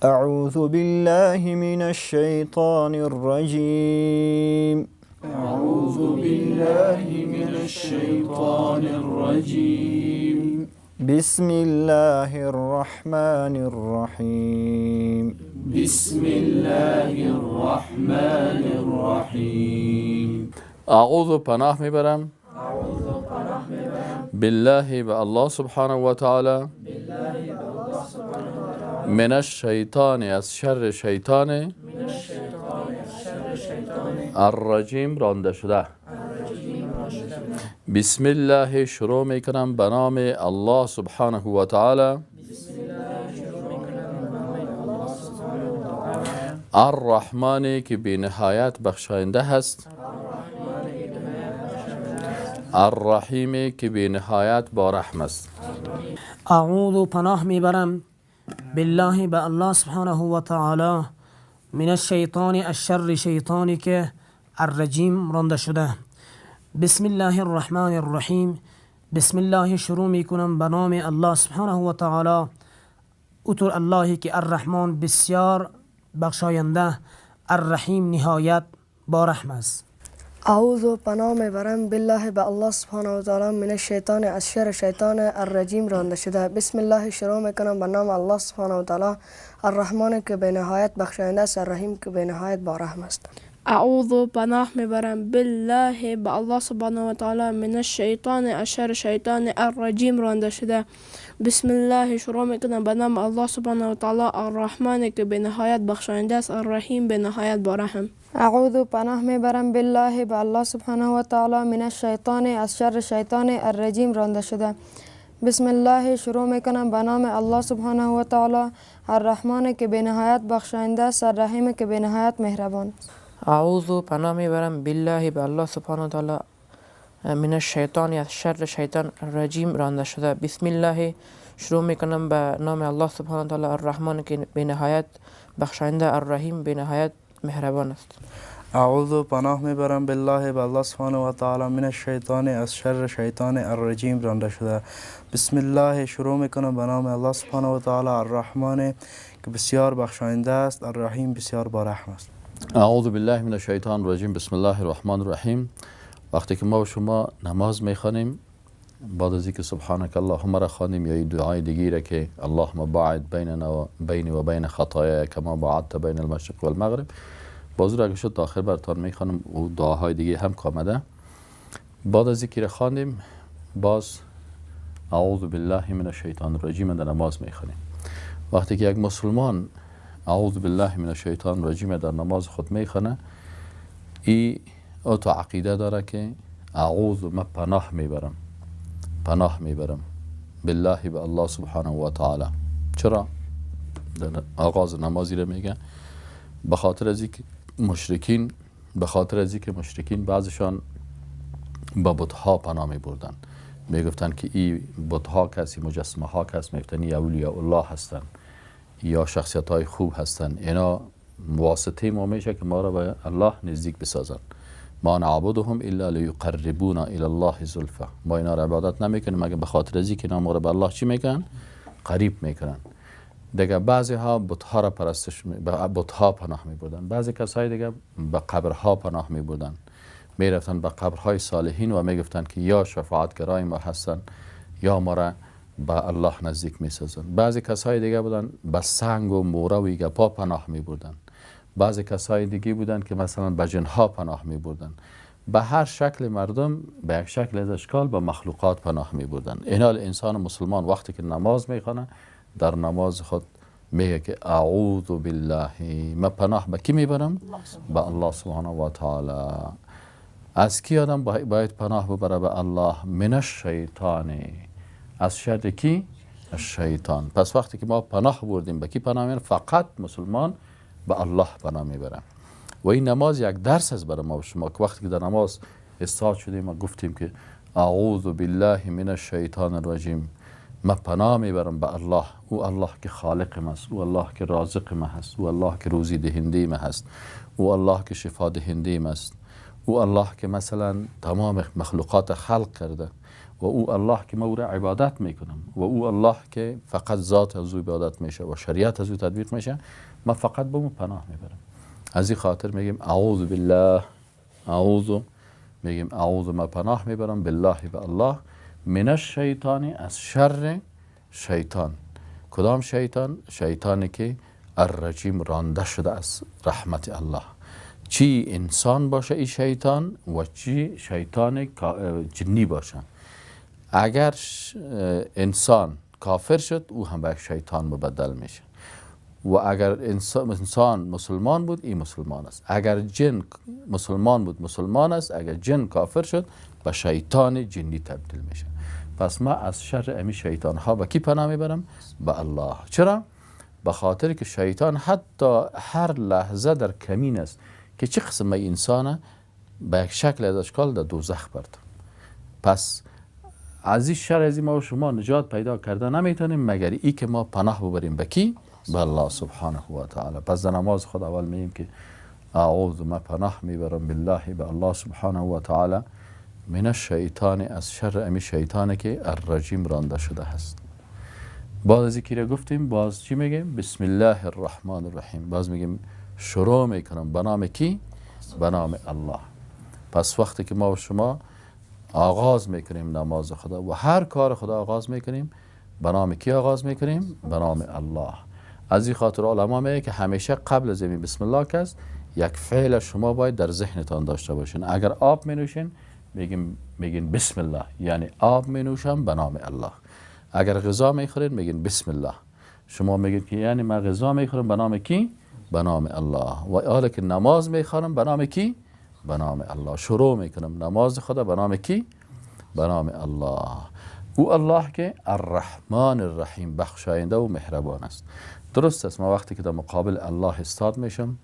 أعوذ بالله من الشيطان الرجيم. أعوذ بالله من الشيطان الرجيم. بسم الله الرحمن الرحيم. بسم الله الرحمن الرحیم. اعوذ پناه میبرم بالله به الله سبحانه و تعالی من الشیطان از شر شیطان الرجیم رانده شده. بسم الله شروع میکنم به نام الله سبحانه و تعالی الرحمن که بی نهایت بخشاینده هست، الرحیم که بی نهایت با رحم است. اعوذ پناه میبرم بالله به الله سبحانه و تعالی من الشیطان الشر شیطانی که الرجیم رانده شده. بسم الله الرحمن الرحیم. بسم الله شروع میکنم به نام الله سبحانه و تعالی، اوتر اللهی که الرحمن بسیار بخشاینده، الرحیم نهایت با رحم است. اعوذ پناه میبرم بالله به الله سبحانه و تعالی من الشیطان از شر شیطان الرجیم رانده شده. بسم الله شروع میکنم به نام الله سبحانه و تعالی الرحمن که به نهایت بخشاینده است، الرحیم که به نهایت با رحم است. اعوذ پناه میبرم بالله به الله سبحانه و تعالی من الشیطان از شر شیطان الرجیم رانده شده. بسم الله شروع میکنم به نام الله سبحانه و تعالی الرحمن که به نهایت بخشاینده است، الرحیم به نهایت با رحم. اعوذ پناه میبرم بالله به الله سبحانه و تعالی من الشیطان از شر شیطان الرجیم رانده شده. بسم الله شروع میکنم به نام الله سبحانه و تعالی الرحمن که به نهایت بخشاینده است، الرحیم که به نهایت مهربان است. اعوذ پناه میبرم بالله به الله سبحانه و تعالی من الشیطان از شر شیطان الرجیم رانده شده. بسم الله شروع میکنم به نام الله سبحانه و تعالی الرحمن که به نهایت بخشاینده، الرحیم به نهایت مهربان است. اعوذ پناه میبرم بالله به الله سبحانه و تعالی من الشیطان از شر شیطان الرجیم رانده شده. بسم الله شروع میکنم به نام الله سبحانه و تعالی الرحمن که بسیار بخشاینده است، الرحیم بسیار با رحم است. اعوذ بالله من الشیطان الرجیم. بسم الله الرحمن الرحیم. وقتی که ما و شما نماز میخوانیم، بعد از اینکه سبحانك اللهم را خوانیم یا این دعای دیگه که اللهم باعد بین و بین خطایا کما باعدت بین المشرق و المغرب، باز را اگه شد داخل براتون میخوانم و دعاهای دیگه هم کامده. بعد از اینکه خواندیم باز اعوذ بالله من الشیطان الرجیم در نماز میخوانیم. وقتی که یک مسلمان اعوذ بالله من الشیطان الرجیم در نماز خود میخونه، ای تو عقیده داره که اعوذ ما پناه میبرم بالله به الله سبحانه و تعالی. چرا در آغاز نمازی رو میگه؟ به خاطر از اینکه مشرکین بعضشان با بتها پناه میبردن، میگفتن که این بتها کسی مجسمه ها کس میگفتن یا اولیاء الله هستن یا شخصیت های خوب هستن، اینا واسطه ما میشه که ما را به الله نزدیک بسازن. ما نعبدهم الا لیقربونا الی الله زلفا. ما اینا را عبادت نمیکنیم مگر به خاطر از اینکه ما را به الله چی میکنن؟ قریب میکنن. دیگه بعضی ها بتها را به بتها پناه میبردن، بعضی کسای دیگه به قبرها پناه میبردن، میرفتن به قبرهای صالحین و میگفتن که یا شفاعتگرای ما هستن یا ما را به الله نزدیک میسازن. بعضی کسای دیگه بودن به سنگ و موره و گپا پناه میبردن. بعضی کسای دیگه بودن که مثلا به جنها پناه میبردن. به هر شکل مردم به یک شکل از اشکال به مخلوقات پناه میبردن. این حال انسان مسلمان وقتی که نماز میخونه در نماز خود میگه که اعوذ بالله، من پناه به کی میبرم؟ به الله سبحانه و تعالی. از کی آدم باید پناه ببره؟ به الله. من الشیطان، از شر کی؟ الشیطان. پس وقتی که ما پناه بردیم به کی پناه میبریم؟ فقط مسلمان به الله پناه میبرم. و این نماز یک درس است برای ما و شما که وقتی که در نماز استاد شدیم و گفتیم که اعوذ بالله من الشیطان الرجیم، من پناه میبرم به الله، او الله که خالق ما است، او الله که رازق ما هست، او الله که روزی دهنده ما هست، او الله که شفا دهنده ما است، او الله که مثلا تمام مخلوقات خلق کرده و او الله که ما او را عبادت میکنم و او الله که فقط ذات از او عبادت میشه و شریعت از او تطبیق میشه، ما فقط به اون پناه میبرم. از این خاطر میگیم اعوذ بالله، میگیم اعوذ، ما پناه میبرم بالله و الله من الشیطان، از شر شیطان. کدام شیطان؟ شیطانی که الرجیم، رانده شده از رحمت الله. چی انسان باشه این شیطان و چی شیطان جنی باشه. اگر انسان کافر شد او هم به شیطان مبدل میشه و اگر انسان مسلمان بود این مسلمان است. اگر جن مسلمان بود مسلمان است، اگر جن کافر شد به شیطان جنی تبدیل میشه. پس ما از شر امی شیطان ها به کی پناه میبرم؟ به الله. چرا؟ به خاطر که شیطان حتی هر لحظه در کمین است که چه قسم انسان به یک شکل از اشکال در دوزخ برد. پس از این شر از ما و شما نجات پیدا کرده نمیتونیم مگر ای که ما پناه ببریم به کی؟ به الله سبحانه و تعالی. پس در نماز خود اول میگیم که اعوذ، ما پناه میبرم بالله، به الله سبحانه و تعالی، من الشیطان، از شر امی شیطانی که الرجیم، رانده شده هست. بعد از اینکه گفتیم باز چی میگیم؟ بسم الله الرحمن الرحیم. باز میگیم شروع میکنم به نام کی؟ به نام الله. پس وقتی که ما و شما آغاز میکنیم نماز خدا و هر کار خدا آغاز میکنیم، به نام کی آغاز میکنیم؟ به نام الله. از این خاطر علما میگه که همیشه قبل از این بسم الله که یک فعل شما باید در ذهنتان داشته باشین. اگر آب می نوشین میگین بسم الله، یعنی آب می نوشم به نام الله. اگر غذا میخورین میگین بسم الله. شما میگید که یعنی من غذا میخورم به نام کی؟ به نام الله. و حالا که نماز میخوانم به نام کی؟ به نام الله. شروع میکنم نماز خدا به نام کی؟ به نام الله. او الله که الرحمن الرحیم، بخشاینده و مهربان است. درست است ما وقتی که در مقابل الله استاد میشم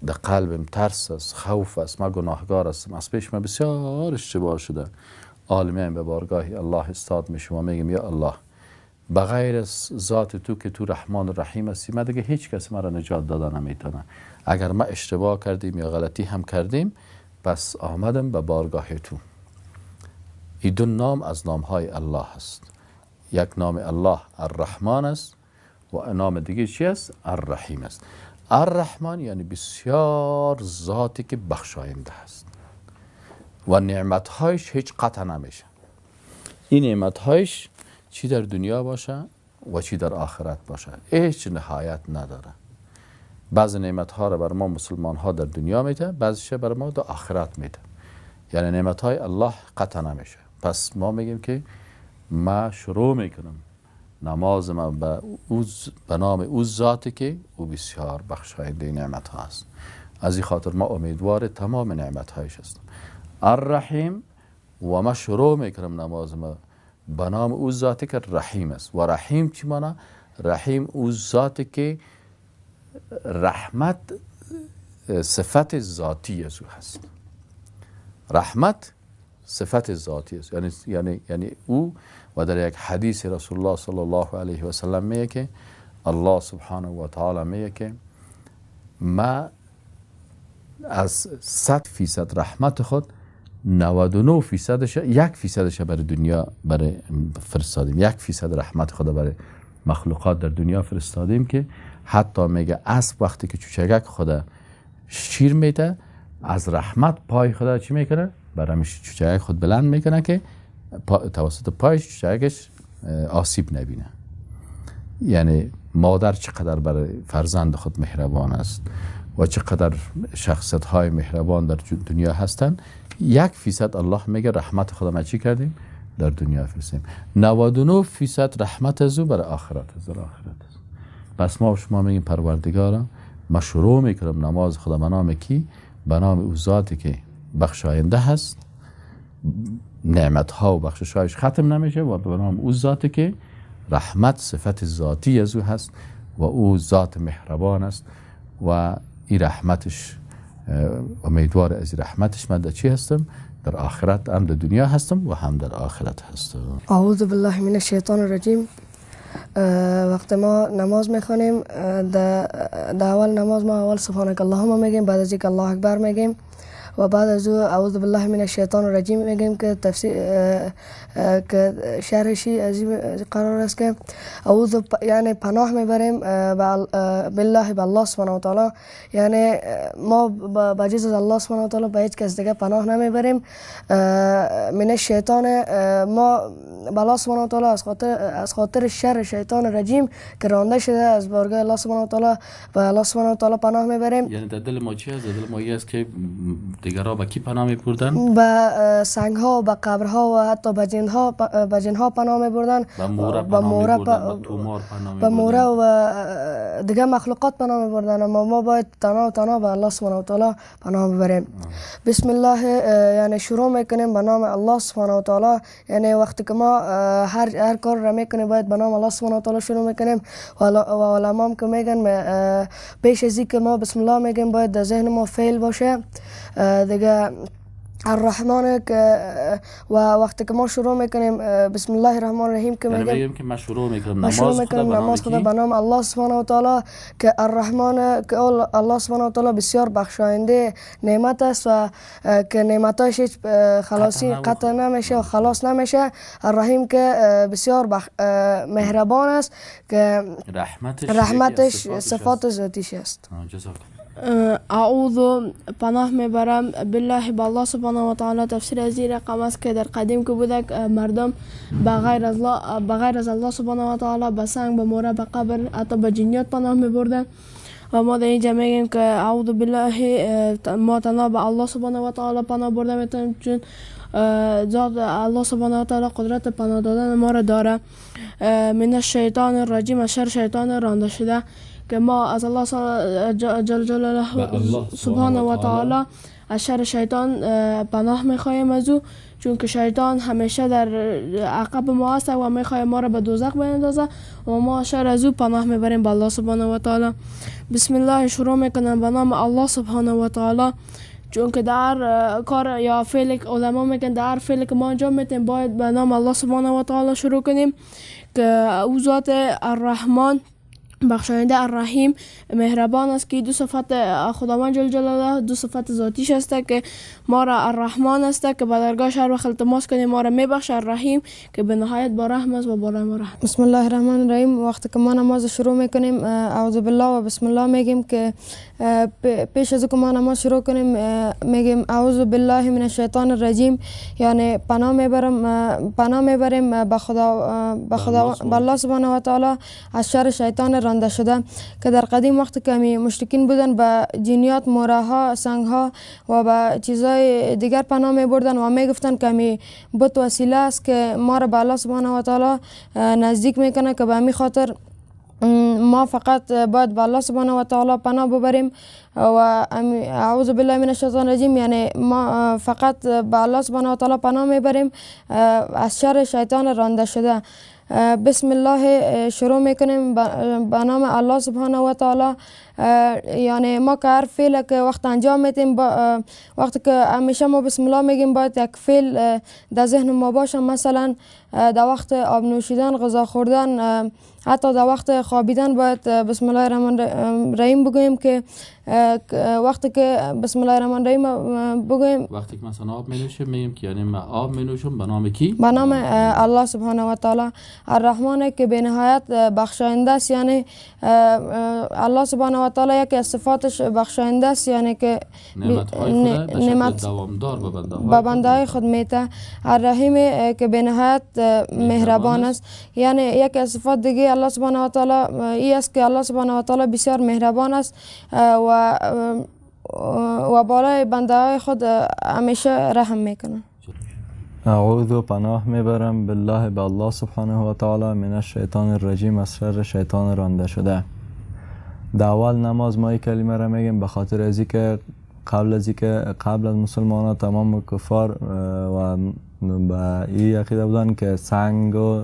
در قلبم ترس است، خوف است، ما گناهگار هستم، از پیش من بسیار اشتباه شده. عالمین به بارگاه الله استاد میشم و میگم یا الله، بغیر از ذات تو که تو رحمان و رحیم هستی من دیگه هیچ کس مرا نجات داده نمیتونه. اگر ما اشتباه کردیم یا غلطی هم کردیم، پس آمدم به بارگاه تو. این دو نام از نامهای الله است. یک نام الله الرحمن است و نام دیگه چی است؟ الرحیم است. الرحمن یعنی بسیار ذاتی که بخشاینده است و نعمتهایش هیچ قطع نمیشه. این نعمتهایش چی در دنیا باشه و چی در آخرت باشه هیچ نهایت نداره. بعض نعمتها را بر ما مسلمان ها در دنیا میده، بعضیش بر ما در آخرت میده. یعنی نعمتهای الله قطع نمیشه. پس ما میگیم که ما شروع میکنم نماز ما به نام او ذاتی که او بسیار بخشاینده نعمت ها است. از این خاطر ما امیدوار تمام نعمت هایش هستم. الرحیم، و ما شروع میکنم نماز ما به نام او ذاتی که رحیم است. و رحیم چی معنی؟ رحیم او ذاتی که رحمت صفت ذاتی از او هست. رحمت صفت ذاتی است. یعنی او، و در یک حدیث رسول الله صلی الله علیه و سلم میگه که الله سبحانه و تعالی میگه که ما از 100% رحمت خود 99%ش، 1% برای دنیا برای فرستادیم. 1% رحمت خود برای مخلوقات در دنیا فرستادیم که حتی میگه اسب وقتی که چوچگک خود شیر میده از رحمت پای خدا چی میکنه؟ برای چوچگک خود بلند میکنه که توسط پایش چوچگکش آسیب نبینه. یعنی مادر چقدر برای فرزند خود مهربان است و چقدر شخصیت های مهربان در دنیا هستند. 1% الله میگه رحمت خدا ما چی کردیم؟ در دنیا فرستیم. 99% رحمت از او برای آخرت است. پس ما و شما میگیم پروردگارا، ما شروع میکنم نماز خدا به نام کی؟ به نام او ذاتی که بخشاینده هست، نعمت ها و بخشش هایش ختم نمیشه، و به نام او ذاتی که رحمت صفت ذاتی از او هست و او ذات مهربان است و این رحمتش، امیدوار از رحمتش من در چی هستم؟ در آخرت، هم در دنیا هستم و هم در آخرت هستم. اعوذ بالله من الشیطان الرجیم. وقتی ما نماز میخوانیم در اول نماز ما اول سبحانك اللهم میگیم، بعد از اینکه الله اکبر میگیم و بعد از او اعوذ بالله من الشیطان الرجیم میگیم که تفسیر که شرحشی از این قرار است که یعنی پناه میبریم بالله به الله سبحانه و تعالی، یعنی ما با جز از الله سبحانه و تعالی به هیچ کس دیگه پناه نمیبریم. من الشیطان ما به الله سبحانه و تعالی از خاطر شر شیطان رجیم که رانده شده از بارگاه الله سبحانه و تعالی به الله سبحانه و تعالی پناه میبریم. یعنی در دل ما چی است؟ در دل ما این است که دیگرها به کی پناه میبردن؟ به سنگ ها، به قبرها و حتی به جنها پناه میبردن، به موره و دیگه مخلوقات پناه میبردن. اما ما باید تنها به الله سبحانه و تعالی پناه ببریم. بسم الله یعنی شروع میکنیم به نام الله سبحانه و تعالی، یعنی وقتی که ما هر کار را میکنیم باید به نام الله سبحانه و تعالی شروع میکنیم. و علما که میگن پیش از اینکه ما بسم الله میگیم باید در ذهن ما فعل باشه دیگه. الرحمن و وقتی که ما شروع میکنیم بسم الله الرحمن الرحیم که میگیم که ما شروع میکنیم نماز خدا به نام الله سبحانه و تعالی که الرحمن که الله سبحانه و تعالی بسیار بخشاینده نعمت است و که نعمتایش هیچ خلاصی قطع نمیشه و خلاص نمیشه. الرحیم که بسیار مهربان است که رحمتش صفات ذاتیش است. اعوذ پناه میبرم بالله به الله سبحانه و تعالی تفسیر از این رقم است که در قدیم که بوده مردم به غیر از الله سبحانه و تعالی به سنگ، به موره، به قبر، حتی به جنیات پناه میبردن. و ما در اینجا میگیم که اعوذ بالله ما تنها به الله سبحانه و تعالی پناه برده میتونیم، چون ذات الله سبحانه و تعالی قدرت پناه دادن ما را داره. من الشیطان الرجیم، از شر شیطان رانده شده که ما از الله جل جلاله سبحانه و تعالی از شر شیطان پناه میخواهیم از او، چون که شیطان همیشه در عقب ما است و میخواه ما را به دوزخ بیندازه و ما شر از او پناه میبریم به الله سبحانه و تعالی. بسم الله شروع میکنم به نام الله سبحانه و تعالی، چون که در کار یا فعل علما میگن در فعل که ما انجام میتیم باید به نام الله سبحانه و تعالی شروع کنیم که او ذات الرحمن بخشاینده، الرحیم مهربان است که دو صفت خداوند جل جلاله دو صفت ذاتیش است که ما را الرحمن است که به درگاهش هر وقت التماس کنیم ما را میبخشه، الرحیم که به نهایت با رحم است و با رحم. بسم الله الرحمن الرحیم. وقتی که ما نماز شروع میکنیم اعوذ بالله و بسم الله میگیم که پیش از که ما نماز شروع کنیم میگیم اعوذ بالله من الشیطان الرجیم، یعنی پناه میبریم به الله سبحانه و تعالی از شر شیطان رانده شده که در قدیم وقتی که مشرکین بودن به جنیات، موره ها، سنگ ها و به چیزای دیگر پناه می بردن و می گفتن که می بت وسیله است که ما را به الله سبحانه و تعالی نزدیک میکنه، که به همین خاطر ما فقط باید به الله سبحانه و تعالی پناه ببریم و اعوذ بالله من الشیطان الرجیم، یعنی ما فقط به الله سبحانه و تعالی پناه میبریم از شر شیطان رانده شده. بسم الله شروع میکنیم به نام الله سبحانه و تعالی، یعنی ما که هر فعل که وقت انجام میتیم وقتی که همیشه ما بسم الله میگیم باید یک فعل در ذهن ما باشه، مثلا در وقت آب نوشیدن، غذا خوردن، حتی در وقت خوابیدن باید بسم الله الرحمن الرحیم بگوییم که وقتی که بسم الله الرحمن الرحیم بگوییم وقتی که مثلا آب می‌نوشیم میگیم که یعنی من آب می‌نوشم به نام کی؟ به نام الله سبحانه و تعالی الرحمن که به نهایت بخشاینده است، یعنی الله سبحانه و تعالی یکی از صفاتش بخشاینده است، یعنی که نعمت دوامدار به بنده‌های خود میده. الرحیم که به نهایت مهربان است، یعنی یکی از صفات دیگه الله سبحانه و تعالی این است که الله سبحانه و تعالی بسیار مهربان است و بالای بنده‌های خود همیشه رحم میکنه. اعوذ پناه میبرم بالله به الله سبحانه و تعالی من الشیطان الرجیم، از شر شیطان رانده شده. در اول نماز ما این کلمه را میگیم به خاطر از اینکه قبل از مسلمانان تمام کفار و به این عقیده بودن که سنگ و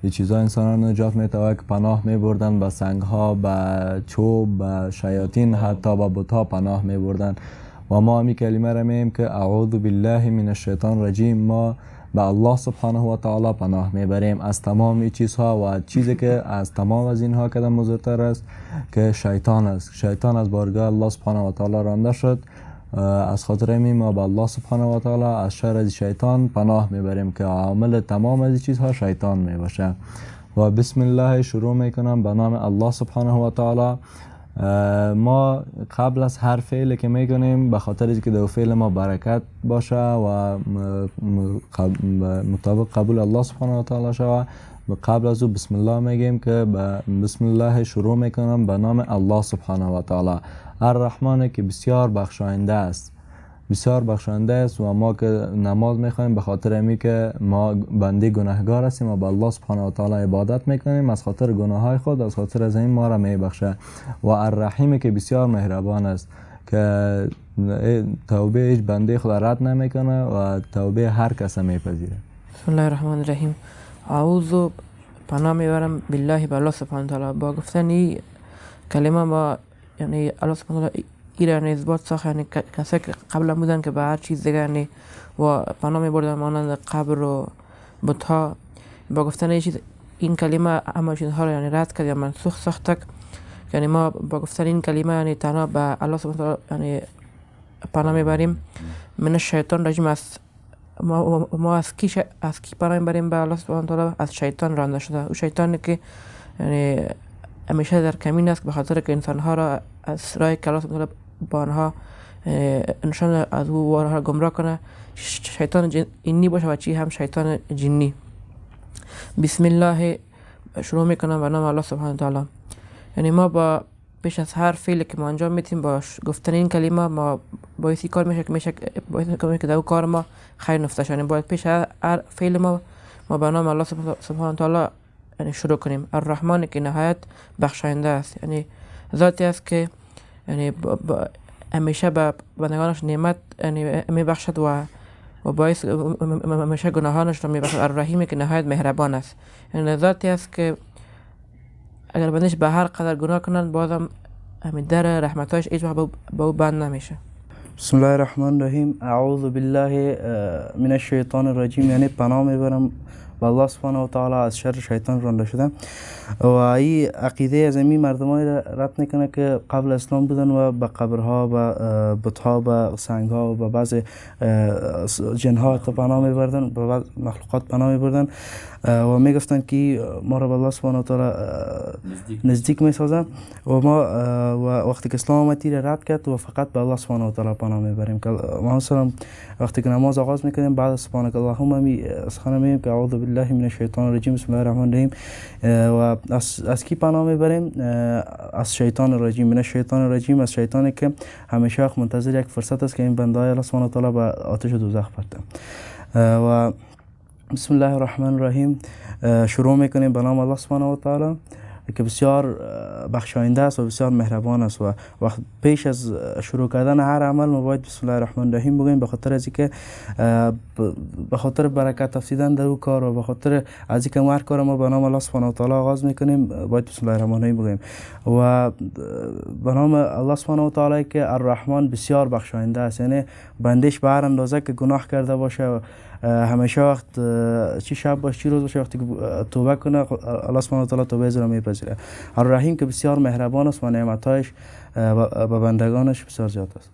این چیزا انسان را نجات میتوه که پناه میبردن به سنگ ها، به چوب، به شیاطین، حتی به بت ها پناه میبردن. و ما همی کلمه را میگیم که اعوذ بالله من الشیطان الرجیم، ما به الله سبحانه و تعالی پناه میبریم از تمام این چیزها و چیزی که از تمام از اینها قدم بزرگتر است که شیطان است. شیطان از بارگاه الله سبحانه و تعالی رانده شد از خاطر همین ما به الله سبحانه و تعالی از شر از شیطان پناه میبریم که عامل تمام از چیزها شیطان میباشه. و بسم الله شروع میکنم به نام الله سبحانه و تعالی. ما قبل از هر فعلی که میکنیم به خاطر اینکه دو فعل ما برکت باشه و مطابق قبول الله سبحانه و تعالی شوه، قبل از او بسم الله میگیم که بسم الله شروع میکنم به نام الله سبحانه و تعالی الرحمن که بسیار بخشاینده است، بسیار بخشنده است. و ما که نماز میخوایم به خاطر امی که ما بنده گناهگار هستیم و به الله سبحانه و تعالی عبادت میکنیم، از خاطر گناه های خود از خاطر از این ما را میبخشه. و الرحیم که بسیار مهربان است که توبه هیچ بنده خود رد نمیکنه و توبه هر کس میپذیره. بسم الله الرحمن الرحیم. اعوذ پناه میبرم بالله به الله سبحانه و تعالی. با گفتن این کلمه ما یعنی الله سبحانه و تعالی ایران اثبات ساخت، یعنی کسایی که قبلا بودن که به هر چیز دیگه یعنی و پناه میبردن مانند قبر و بتها، با گفتن این کلمه همه چیزها رو یعنی رد کرد یا منسوخ ساخت. یعنی ما با گفتن این کلمه یعنی تنها به الله سبحانه و تعالی یعنی پناه میبریم من الشیطان رجیم. است ما از کی پناه میبریم به الله سبحانه و تعالی؟ از شیطان رانده شده. او شیطانی که یعنی همیشه در کمین است به خاطر که انسانها را از راه که الله سبحانه و تعالی با آنها انشان از او وارها گمراه کنه. شیطان اینی باشه و چی هم شیطان جنی. بسم الله شروع میکنم به نام الله سبحانه و تعالی. یعنی ما با پیش از هر فعلی که ما انجام میتیم با گفتن این کلمه ما باعثی کار میشه که در کار ما خیر نفتش. یعنی باید پیش هر فعل ما به نام الله سبحانه و تعالی یعنی شروع کنیم. الرحمن که نهایت بخشاینده است، یعنی ذاتی است که یعنی همیشه به بندگانش نعمت یعنی میبخشد و باعث همیشه گناهانش را میبخشد. الرحیم که نهایت مهربان است، یعنی ذاتی است که اگر بندش به هر قدر گناه کنند بازم همین در رحمتایش هیچ وقت به او بند نمیشه. بسم الله الرحمن الرحیم. اعوذ بالله من الشیطان الرجیم. یعنی پناه میبرم با الله سبحانه و تعالی از شر شیطان رانده شده. و این عقیده از این مردمایی را رد میکنه که قبل اسلام بودن و به قبرها، به بتها، به سنگها و به بعض جنها پناه میبردن، به بعض مخلوقات پناه میبردن و میگفتن که ما را به الله سبحانه و تعالی نزدیک میسازن. و ما وقتی که اسلام آمد را رد کرد و فقط به الله سبحانه و تعالی پناه میبریم. که ما مثلا وقتی که نماز آغاز میکنیم بعد سبحانك اللهم سخن میگیم که اعوذ بالله من الشیطان الرجیم بسم الله الرحمن الرحیم. و از کی پناه میبریم؟ از شیطان الرجیم. من الشیطان الرجیم، از شیطانی که همیشه منتظر یک فرصت است که این بنده‌های الله سبحانه و تعالی به آتش دوزخ برده. و بسم الله الرحمن الرحیم شروع میکنیم به نام الله سبحانه و تعالی که بسیار بخشاینده است و بسیار مهربان است. و وقت پیش از شروع کردن هر عمل ما باید بسم الله الرحمن الرحیم بگوییم، به خاطر از اینکه به خاطر برکت افزودن در او کار و به خاطر از اینکه هر کار ما به نام الله سبحانه و تعالی آغاز میکنیم باید بسم الله الرحمن الرحیم بگوییم. و به نام الله سبحانه و تعالی که الرحمن بسیار بخشاینده است، یعنی بندش به هر اندازه که گناه کرده باشه همیشه وقت چی شب باشه چی روز باشه وقتی توبه کنه الله سبحانه و تعالی توبه از را میپذیره. الرحیم که بسیار مهربان است و نعمتایش به بندگانش بسیار زیاد است.